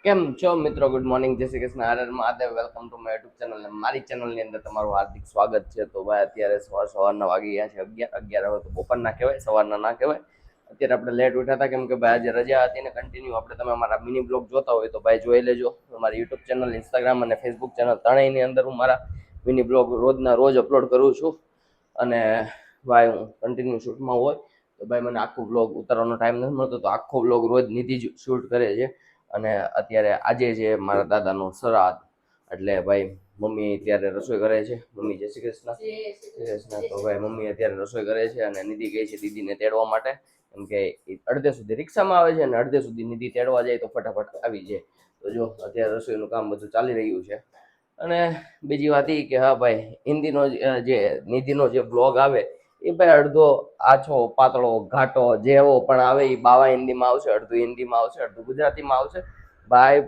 કેમ છો મિત્રો? ગુડ મોર્નિંગ, જય શ્રી કૃષ્ણ, હર હર Mahadev. Welcome to my YouTube channel. મારી ચેનલની અંદર તમારું હાર્દિક સ્વાગત છે. તો ભાઈ અત્યારે સવારના વાગી ગયા છે 11 હવે તો બપોર ના કહેવાય, સવારના ના કહેવાય. અત્યારે આપણે લેટ ઉઠ્યા હતા કેમ કે ભાઈ આજે રજા હતી ને કન્ટિન્યુ આપણે તમે અમારા મિની બ્લોગ જોતા હોય તો ભાઈ જોઈ લેજો. મારી યુટ્યુબ ચેનલ, ઇન્સ્ટાગ્રામ અને ફેસબુક ચેનલ ત્રણેયની અંદર હું મારા મિની બ્લોગ રોજના રોજ અપલોડ કરું છું. અને ભાઈ હું કન્ટિન્યુ શૂટમાં હોય તો ભાઈ મને આખો બ્લોગ ઉતારવાનો ટાઈમ નથી મળતો, તો આખો બ્લોગ રોજ નિધિ શૂટ કરે છે. અને અત્યારે આજે છે મારા દાદાનો શ્રાદ્ધ, એટલે ભાઈ મમ્મી અત્યારે રસોઈ કરે છે. મમ્મી જય શ્રી કૃષ્ણ. તો ભાઈ મમ્મી અત્યારે રસોઈ કરે છે અને નિધિ ગઈ છે દીદીને તેડવા માટે, કેમ કે અડધે સુધી રિક્ષામાં આવે છે અને અડધે સુધી નિધિ તેડવા જાય તો ફટાફટ આવી જાય. તો જો અત્યારે રસોઈનું કામ બધું ચાલી રહ્યું છે. અને બીજી વાત એ કે હા ભાઈ હિન્દીનો જે નિધિનો જે બ્લોગ આવે એ ભાઈ અડધો આછો પાતળો ઘાટો જેવો પણ આવે એ બાવા હિન્દીમાં આવશે, અડધું હિન્દીમાં આવશે, અડધું ગુજરાતીમાં આવશે. ભાઈ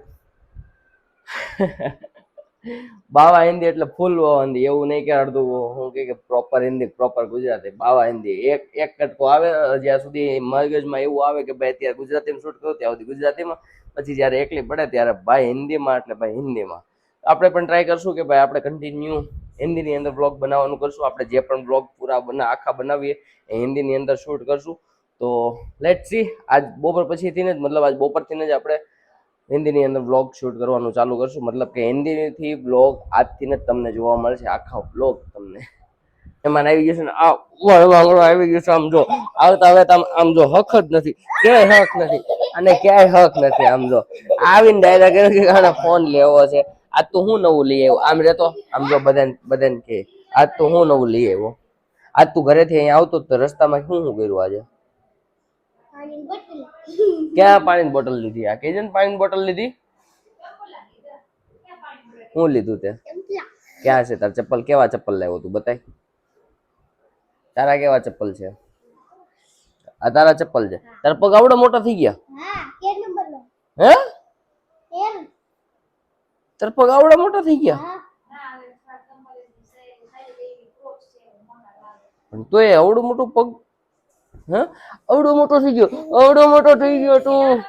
બાવા હિન્દી એટલે ફૂલ હિન્દી, એવું નહીં કે અડધું હું કે પ્રોપર હિન્દી પ્રોપર ગુજરાતી. બાવા હિન્દી એક એક કટકો આવે જ્યાં સુધી મગજમાં એવું આવે કે ભાઈ અત્યારે ગુજરાતીમાં શૂટ કરું ત્યાં સુધી ગુજરાતીમાં, પછી જ્યારે એકલી પડે ત્યારે ભાઈ હિન્દીમાં, એટલે ભાઈ હિન્દીમાં. આપણે પણ ટ્રાય કરશું કે ભાઈ આપણે કન્ટિન્યુ હિન્દીની અંદર બ્લોગ બનાવવાનું કરશું. આપણે જે પણ બ્લોગ પૂરા આખા બનાવીએ એ હિન્દીની અંદર શૂટ કરશું. તો લેટ સી, આજ બપોર પછીથી જ મતલબ આજ બપોરથી જ આપણે હિન્દીની અંદર બ્લોગ શૂટ કરવાનું ચાલુ કરશું. મતલબ કે હિન્દીથી બ્લોગ આજથી જ તમને જોવા મળશે, આખા બ્લોગ તમને એમાં આવી ગયું છે ને આ આવી ગયું છે. આમ જો આવતા હવે આમ જો હક જ નથી, ક્યાંય હક નથી અને ક્યાંય હક નથી. આમ જો આવીને ડાયરેક્ટ ફોન લેવો છે. આજ તો હું નવું લઈ આવ્યો, આમ રેતો આમ જો બધાને કે આજ તો હું નવું લઈ આવ્યો. આજ તું ઘરેથી અહીંયા આવતો તો રસ્તામાં શું કર્યું આજે? ક્યાં પાણીની બોટલ લીધી? આ કે પાણીની બોટલ લીધી? શું લીધું તે? ક્યાં છે તાર ચપ્પલ? કેવા ચપ્પલ લાવ્યો તું? બતાય. તારા કેવા ચપ્પલ છે? આ તારા ચપ્પલ છે? તારા પગ આવડો મોટા થઈ ગયા? હે? તારા પગ આવડા મોટા થઈ ગયા? તો એ આવડું મોટું પગ, હે આવડો મોટો થઈ ગયો, આવડો મોટો થઈ ગયો તું.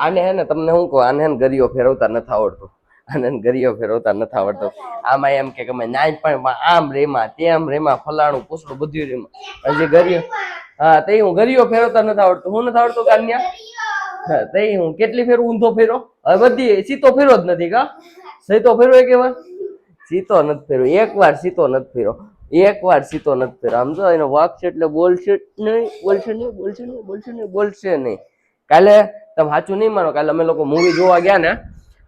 આને હે ને તમને શું કહું, આને હે ને ગરિયો ફેરવતા નથી આવડતો. આને ગરિયો ફેરવતા નથી આવડતો. આમાં એમ કે અમે નાઈ પણ આમ રેમાં તેમ રેમાં ફલાણું પૂછડું બધું રેમાં હજી ગરિયો. હા તઈ હું ગરિયો ફેરવતા નથી આવડતું. હું નથી આવડતું કાન્યા? હા તઈ હું કેટલી ફેર ઊંધો ફેરો? હવે બધી સીતો ફેરો જ નથી કા? સીતો ફેરો એક વાર? સીતો નથી ફેરો એક વાર, સીતો નથી ફેરો એક વાર, સીતો નથી ફેરો. આમ જો એનો વાક છે એટલે બોલશે નહીં, બોલશે નહીં, બોલશે નહીં, બોલશે નહીં, બોલશે નહીં. કાલે તમે સાચું નહીં માનો, કાલે અમે લોકો મૂવી જોવા ગયા ને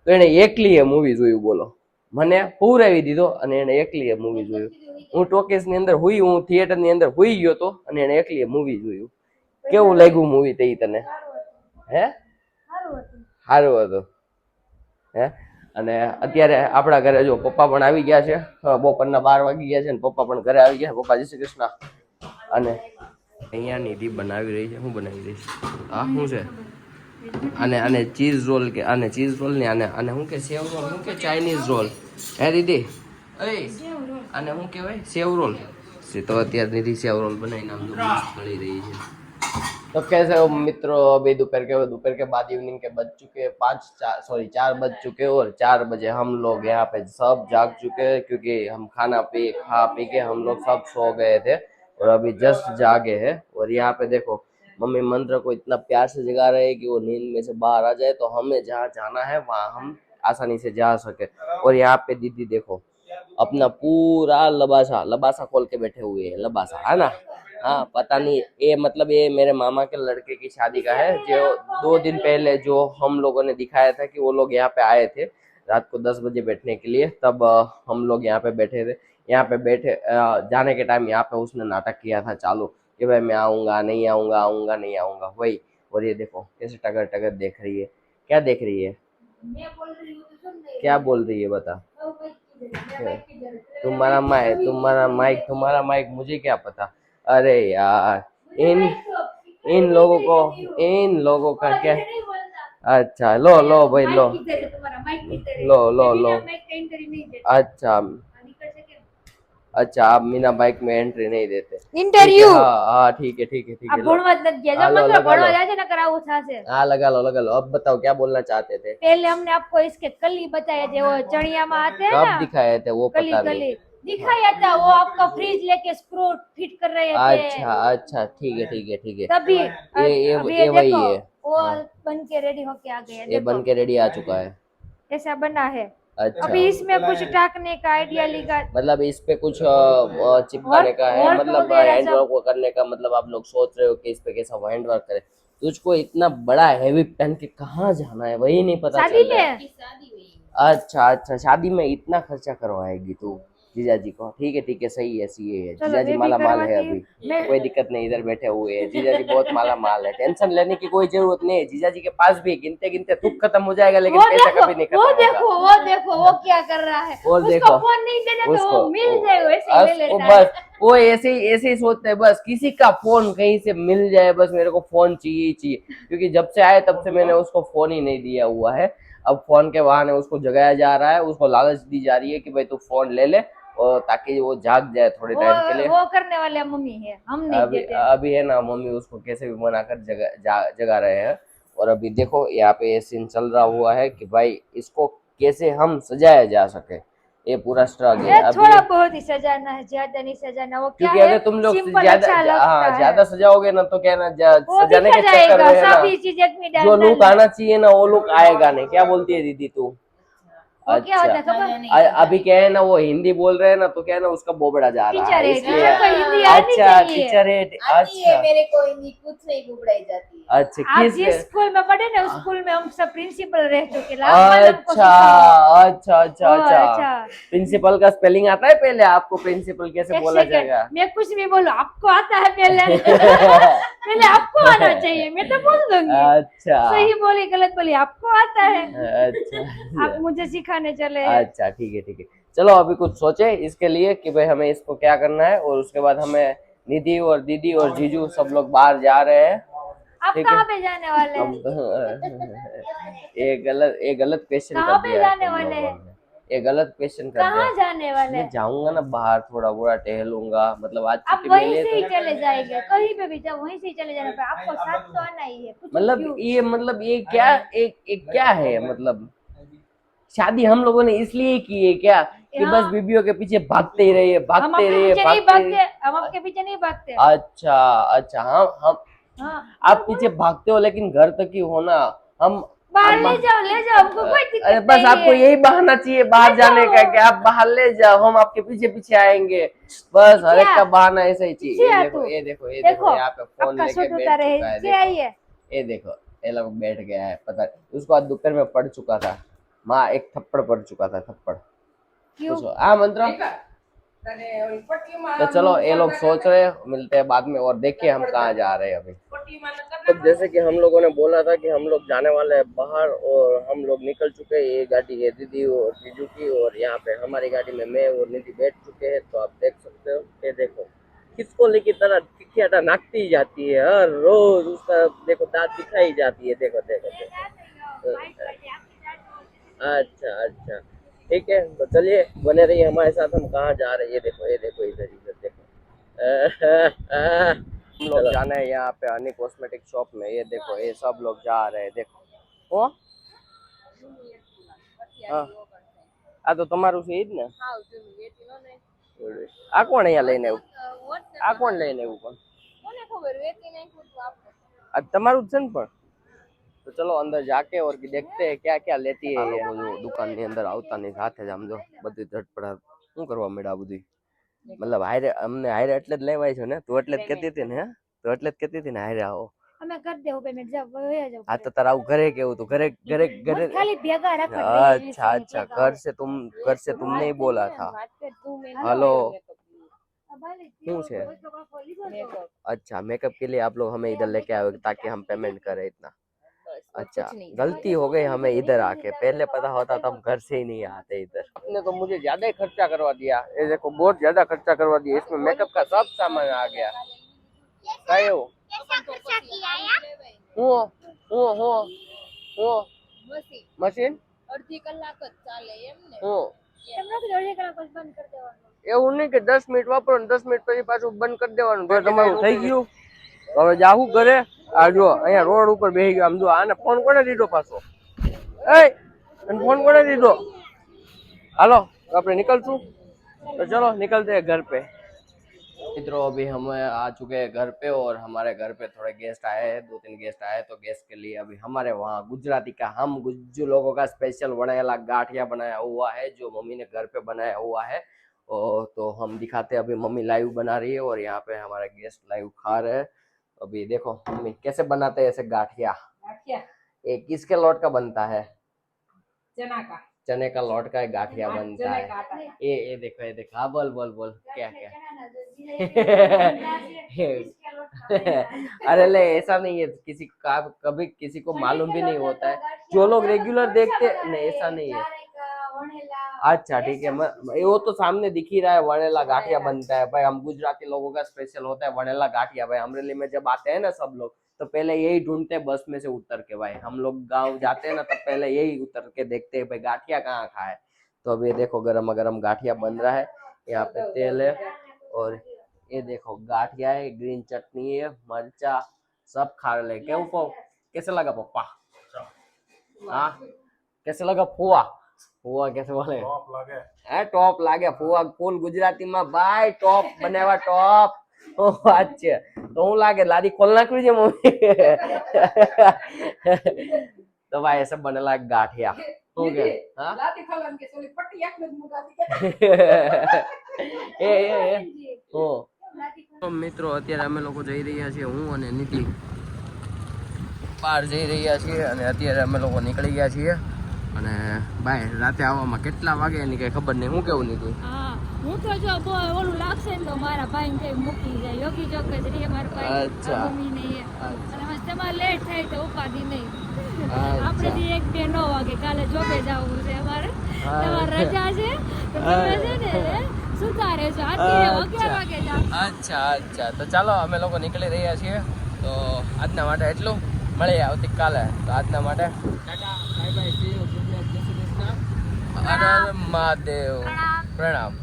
તો એને એકલી એ મૂવી જોયું. બોલો, મને પૂરાવી દીધો અને એને એકલી એ મૂવી જોયું. હું ટોકીસ ની અંદર હુઈ, હું થિયેટર ની અંદર હુઈ ગયો તો અને એને એકલી એ મૂવી જોયું. કેવું લાગ્યું મૂવી તે તને? હે સારું હતું હે? અને અત્યારે આપણા ઘરે જો પપ્પા પણ આવી ગયા છે. બપોરના 12 વાગી ગયા છે ને પપ્પા પણ ઘરે આવી ગયા. પપ્પા જય શ્રી કૃષ્ણ. અને અહીંયા નિધિ બનાવી રહી છે. શું બનાવી રહી છે? આ શું છે? આને ચીઝ રોલ કે, આને ચીઝ રોલ ને આને શું કે સેવ રોલ, શું કે ચાઇનીઝ રોલ? હે દીદી આને શું કહેવાય? સેવ રોલ. તો અત્યારે નિધિ સેવ રોલ બનાવીને આમ મળી રહી છે. तो कैसे हो मित्रों? अभी दोपहर के बाद इवनिंग के बज चुके हैं 4 बज चुके हैं और 4 बजे हम लोग यहाँ पे सब जाग चुके हैं, क्योंकि हम खा पी के हम लोग सब सो गए थे और अभी जस्ट जागे हैं. और यहाँ पे देखो मम्मी मंत्र को इतना प्यार से जगा रहे हैं कि वो नींद में से बाहर आ जाए तो हमें जहाँ जाना है वहाँ हम आसानी से जा सके. और यहाँ पे दीदी देखो अपना पूरा लबासा खोल के बैठे हुए हैं. लबासा है ना? हाँ पता नहीं, ये मतलब ये मेरे मामा के लड़के की शादी का है, जो 2 दिन पहले जो हम लोगों ने दिखाया था कि वो लोग यहाँ पे आए थे रात को 10 बजे बैठने के लिए. तब हम लोग यहाँ पे बैठे थे. यहाँ पे बैठे जाने के टाइम यहाँ पे उसने नाटक किया था चालू कि भाई मैं आऊँगा नहीं आऊँगा, आऊँगा नहीं आऊँगा, वही. और ये देखो कैसे टगर टगर देख रही है. क्या देख रही है? क्या बोल रही है बता? तुम्हारा माइक मुझे क्या पता. अरे यार इन लोगों का क्या. अच्छा लो भाई लो. अच्छा अच्छा, आप मीना बाइक में एंट्री नहीं देते। इंटरव्यू हाँ हाँ, ठीक है ठीक है ठीक आप है, भणवा જ નથી ગયા જો लो મને लगा ભણવા लो। જાય છે ને કરાવું થાશે हाँ लगा लो। अब बताओ क्या बोलना चाहते थे? पहले हमने आपको इसके कली बताया थे वो चढ़िया में आते हैं कब ना दिखाए थे वो कली पता कली नहीं। दिखाया था वो आपका फ्रिज लेके स्क्रू फिट कर रहे थे अच्छा अच्छा, ठीक है ठीक है ठीक है। तभी अभी ये वही देखो है। वो हाँ, बन के रेडी होके आ गए ये देखो बन के रेडी आ चुका है। ऐसा बना है अच्छा, अभी इसमें कुछ टाकने का आइडिया लिखा मतलब इस पे कुछ चिपकाने का है, वर्क मतलब वगैरह हैंड सब वर्क करने का, मतलब आप लोग सोच रहे हो कि इस पे कैसा हैंड वर्क करे। तुझको इतना बड़ा हैवी पहन के कहाँ जाना है, वही नहीं पता शादी चल रहा है। में अच्छा अच्छा, शादी में इतना खर्चा करवाएगी तू जीजा जी को? ठीक है, सही है, सही है। चलो जीजा जी मैं भी माला माल है, करवाती अभी हूँ मैं कोई दिक्कत नहीं, इधर बैठे हुए हैं जीजा जी, बहुत माला माल है, टेंशन लेने की कोई जरूरत नहीं है। जीजा जी के पास भी गिनते गिनते थूक खत्म हो जाएगा, लेकिन वो पैसा देखो कभी नहीं खत्म होगा। वो देखो वो क्या कर रहा है और उसको देखो फोन नहीं देना तो उसको, वो मिल जाए वैसे ही ले वो लेता है बस वो ऐसे ही सोचते हैं, बस किसी का फोन कहीं से मिल जाए, बस मेरे को फोन चाहिए ही चाहिए। क्योंकि जब से आए तब से मैंने उसको फोन ही नहीं दिया हुआ है। अब फोन के बहाने उसको जगाया जा रहा है, उसको लालच दी जा रही है कि भाई तू फोन ले ले, और ताकि वो जाग जाए थोड़े टाइम के लिए। वो करने वाले मम्मी है हम नहीं अभी देते अभी है ना, मम्मी उसको कैसे भी मना कर जगा रहे हैं। और अभी देखो यहाँ पे ये सीन चल रहा हुआ है कि भाई इसको कैसे हम सजाया जा सके, ये पूरा स्ट्रगल है ये अभी। थोड़ा बहुत ही सजाना है ज्यादा नहीं सजाना वो क्या क्योंकि है अगर तुम लोग सिंपल ज्यादा अच्छा लगता हाँ है ज्यादा सजाओगे ना तो क्या ना, वो सजाने दिखा के चक्कर जाएगा में है ना, सभी चीज एक में जो डाल लुक डाल आना चाहिए ना वो लुक आएगा नहीं। क्या बोलती है दीदी तू? वो क्या अच्छा, होता है खबर अभी क्या है ना, वो हिंदी बोल रहे हैं ना, तो क्या है ना उसका बोबड़ा जा रहा टीचर है, है इसलिए। टीचर को हिंदी आनी अच्छा चाहिए टीचर है, आती है अच्छा मेरे को हिंदी खुद से ही बुबड़ाई जाती है। अच्छा, आप किस जिस स्कूल में पढ़े ना उस स्कूल में हम सब प्रिंसिपल रह चुके लाभ हमको अच्छा सिखाया अच्छा अच्छा ओ, अच्छा, अच्छा प्रिंसिपल का स्पेलिंग आता है पहले आपको? प्रिंसिपल कैसे एक बोला सेकंड जाएगा? मैं कुछ भी बोलूं आपको आता है पहले पहले आपको आना चाहिए मैं तो बोल दूंगी अच्छा सही बोली गलत बोली आपको आता है अच्छा आप मुझे सिखाने चले हैं अच्छा, ठीक है। चलो अभी कुछ सोचे इसके लिए कि भाई हमें इसको क्या करना है, और उसके बाद हमें निधि और दीदी और जीजू सब लोग बाहर जा रहे हैं। आप ठीक कहाँ है, पे जाने वाले हैं ये गलत क्वेश्चन कहाँ कर पे दिया है जाने तुम वाले लोगों हैं ने, ये गलत क्वेश्चन कर दिया। कहाँ जाने वाले मैं हैं जाऊंगा ना बाहर, थोड़ा बुरा टहलूंगा, मतलब आज आप छुट्टी वहीं मिली है से ही तो चले जाएंगे कहीं पे भी जाओ वहीं से ही चले जाना पर आपको साथ तो आना ही है कुछ मतलब क्यों ये क्या, एक क्या है, मतलब शादी हम लोगों ने इसलिए की है क्या कि बस हाँ बीबियों के पीछे भागते ही रहिए, हम भागते आपके रहिए, पीछे नहीं भागते रहिए। भागते हम आपके पीछे नहीं भागते अच्छा अच्छा, हम हाँ आप पीछे भागते हो लेकिन घर तक ही हो ना। हम बाहर हम ले जाओ हमको कोई अरे दिक्कत बस नहीं आपको है यही बहाना चाहिए बाहर ले जाने का जाओ। कि आप बाहर ले जाओ, हम आपके पीछे पीछे आएंगे। बस हर एक पीछे का आ, बहाना ऐसा ही चाहिए। पीछे ये आ देखो तू। ये देखो ये देखो देखो, यहाँ पे फोन आपका लेके सूट बैठ उतारे चुका है, से आई है ये देखो, ये लोग बैठ गया है, पता नहीं उसको आज दोपहर में पड़ चुका था, माँ एक थप्पड़ पड़ चुका था, थप्पड़। क्यों पूछो मंत्र। तो चलो ये लोग सोच रहे हैं, मिलते हैं बाद में, और देखिए हम कहाँ जा रहे हैं अभी। तो जैसे कि हम लोगों ने बोला था कि हम लोग जाने वाले हैं बाहर, और हम लोग निकल चुके हैं। ये गाड़ी है दीदी और जीजू की, और यहाँ पे हमारी गाड़ी में मैं और निधि बैठ चुके हैं। तो आप देख सकते हो, ये देखो किसको लेके तरह टिकियाटा नाकती जाती है हर रोज, उसका देखो दांत दिखाई जाती है, देखो देखो देखो। अच्छा अच्छा, ठीक है, तो चलिए बने रहिए हमारे साथ। हम कहाँ जा रहे हैं ये देखो इधर इधर देखो। हम लोग जाना है यहाँ पे हनी कॉस्मेटिक शॉप में, ये देखो ये सब लोग जा रहे हैं, देखो वो આ તો તમારું છે ઈ જ ને? આ કોણ અહીંયા લઈને આવ્યું? આ કોણ લઈને આવ્યું પણ? આ તમારું જ છે ને પણ? तो चलो अंदर जाके और देखते हैं क्या क्या लेती है ये। दुकान ની અંદર આવતા ની સાથે જ આમ જો બધી ઝટપટ શું કરવા મળ્યા બધી, मतलब હારે અમને હારે એટલે જ લેવાય છે ને, તું એટલે જ કહેતી હતી ને? હે તું એટલે જ કહેતી હતી ને હારે આવો? અમે કરી દેવું પેમેન્ટ જાવ વયા જાવ હા તો તારે આવું ઘરે કેવું તું? ઘરે घरे घरे खाली भेगा रखो अच्छा अच्छा, घर से तुम नहीं बोला था? हेलो શું છે? अच्छा मेकअप के लिए आप लोग हमें इधर लेके आए ताकि हम पेमेंट करें इतना? अच्छा गलती हो गई हमें इधर आके, पहले पता होता तो हम घर से ही नहीं आते इधर। आपने तो मुझे ज्यादा ही खर्चा करवा दिया, ये देखो बहुत ज्यादा खर्चा करवा दिया, इसमें मेकअप का सब सामान आ गया। कयो હું મશીન અડધી કલાક જ ચાલે એમ ને હું એમ નથી અડધી કલાક પછી બંધ કરી દેવાનું એવું નહીં કે 10 મિનિટ વાપરો ને 10 મિનિટ પછી પાછું બંધ કરી દેવાનું. જો તમારું થઈ ગયું હવે જાવું ઘરે. આ જો અહીંયા રોડ ઉપર બેસી ગયો. આમ જો આને ફોન કોને દીધો પાછો? અને ફોन કોને દીધો? હાલો આપણે निकलશું तो चलो निकलते हैं घर पे। मित्रों अभी हम आ चुके हैं घर पे और हमारे घर पे थोड़े गेस्ट आए हैं, 2-3 गेस्ट आए, तो गेस्ट के लिए अभी हमारे वहाँ गुजराती का हम गुज्जू लोगों का स्पेशल वड़ेला गाठिया बनाया हुआ है जो मम्मी ने घर पे बनाया हुआ है। और तो हम दिखाते हैं अभी मम्मी लाइव बना रही है और यहाँ पे हमारे गेस्ट लाइव खा रहे हैं। अभी देखो मम्मी कैसे बनाते हैं ऐसे गाठिया। ये किसके लोट का बनता है? चना का। चने का लोट का गाठिया बनता है। ये देखो हाँ बोल बोल बोल क्या क्या अरे ले ऐसा नहीं है, किसी का कभी किसी को मालूम भी नहीं होता है। जो लोग रेगुलर देखते नहीं, ऐसा नहीं है। अच्छा ठीक है, वो तो सामने दिख ही रहा है वड़ेला गाठिया बनता है भाई। हम गुजराती लोगों का स्पेशल होता है वड़ेला गाठिया भाई। अमरेली में जब आते हैं ना सब लोग तो पहले यही ढूंढते हैं बस में से उतर के भाई। हम लोग गांव जाते हैं ना तब पहले यही उतर के देखते हैं भाई गाठिया कहाँ खाए। तो अभी देखो गरम गरम गाठिया बन रहा है, यहाँ पे तेल है और ये देखो गाठिया है, ग्रीन चटनी है, मरचा सब खा रहे। क्या कैसे लगा पप्पा? हाँ कैसे लगा फुआ? फुआ कैसे बोले? टॉप लागे फुआ फूल गुजराती में भाई टॉप बनेवा टॉप। अच्छा तो હું લાગે લારી ખોલ નાખવી છે મમ્મી તો ભાઈ ऐसे बनेला गाठिया हो गया। हाँ लारी ખોલન કે સોલી પટ્ટી એક જ મુકાતી એ ઓ તો મિત્રો અત્યારે અમે લોકો જઈ રહ્યા છીએ, હું અને નીતિ બહાર જઈ રહ્યા છીએ અને અત્યારે અમે લોકો નીકળી ગયા છીએ અને ભાઈ રાતે આવવામાં કેટલા વાગે એની કઈ ખબર નહીં। હું કેવું નીતિ? હા હું તો જો ઓલું લાગશે ને તો મારા ભાઈને કઈ મૂકી જાય યોગી ચોક જ રહે મારા ભાઈ। અચ્છા મમ્મી નહીં અને તમારે લેટ થાય તો ઉપાધિ નહીં। આપણે 1-2 9 વાગે કાલે જોબે જવું છે અમારે, તમારે રજા છે તો તમે છે ને સુતા રહેજો આથી 11 વાગે જાવ। અચ્છા અચ્છા તો ચાલો અમે લોકો નીકળી રહ્યા છીએ। તો આજના માટે એટલું, મળીએ આવતીકાલે। તો આજના માટે Tata bye bye, C you, જય શ્રી કૃષ્ણ, હર હર મહાદેવ, પ્રણામ।